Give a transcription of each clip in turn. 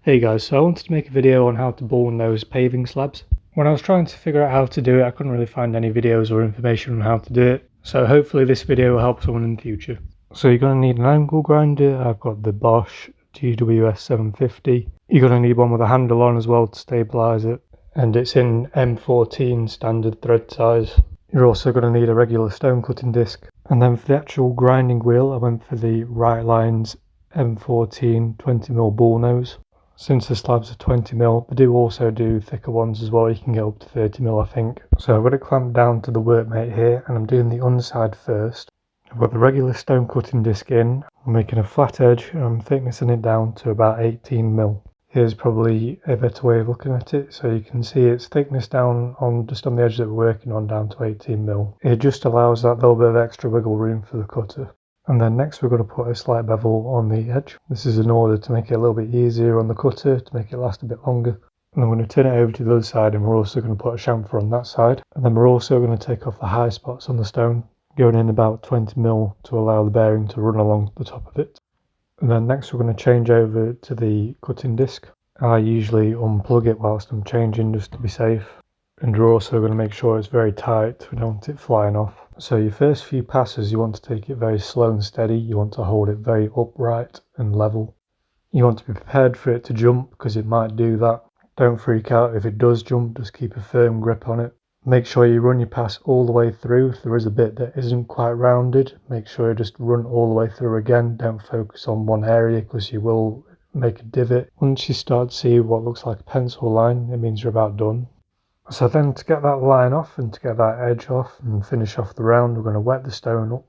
Hey guys, so I wanted to make a video on how to bullnose paving slabs. When I was trying to figure out how to do it, I couldn't really find any videos or information on how to do it, so hopefully this video will help someone in the future. So you're going to need an angle grinder. I've got the Bosch GWS 750. You're going to need one with a handle on as well to stabilise it, and it's in M14 standard thread size. You're also going to need a regular stone cutting disc, and then for the actual grinding wheel I went for the Right Lines M14 20mm bullnose. Since the slabs are 20mm, they do also do thicker ones as well. You can get up to 30mm, I think. So I've got it clamped down to the workmate here, and I'm doing the underside first. I've got the regular stone cutting disc in. I'm making a flat edge and I'm thicknessing it down to about 18mm. Here's probably a better way of looking at it. So you can see it's thickness down on just on the edge that we're working on down to 18mm. It just allows that little bit of extra wiggle room for the cutter. And then next we're going to put a slight bevel on the edge. This is in order to make it a little bit easier on the cutter, to make it last a bit longer. And then we're going to turn it over to the other side, and we're also going to put a chamfer on that side. And then we're also going to take off the high spots on the stone, going in about 20mm to allow the bearing to run along the top of it. And then next we're going to change over to the cutting disc. I usually unplug it whilst I'm changing just to be safe. And we're also going to make sure it's very tight. We don't want it flying off. So your first few passes, you want to take it very slow and steady. You want to hold it very upright and level. You want to be prepared for it to jump, because it might do that. Don't freak out if it does jump, just keep a firm grip on it. Make sure you run your pass all the way through. If there is a bit that isn't quite rounded, make sure you just run all the way through again. Don't focus on one area, because you will make a divot. Once you start to see what looks like a pencil line, it means you're about done. So then to get that line off and to get that edge off and finish off the round, we're going to wet the stone up.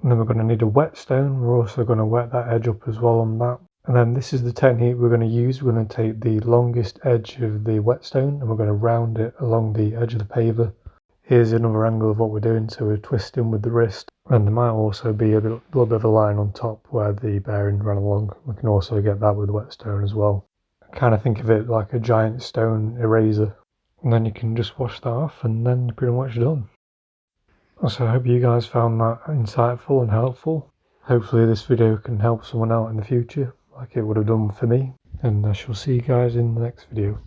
And then we're going to need a wet stone. We're also going to wet that edge up as well on that. And then this is the technique we're going to use. We're going to take the longest edge of the whetstone and we're going to round it along the edge of the paver. Here's another angle of what we're doing. So we're twisting with the wrist. And there might also be a little bit of a line on top where the bearing ran along. We can also get that with the whetstone as well. I kind of think of it like a giant stone eraser. And then you can just wash that off, and then you're pretty much done. So I hope you guys found that insightful and helpful. Hopefully this video can help someone out in the future, like it would have done for me. And I shall see you guys in the next video.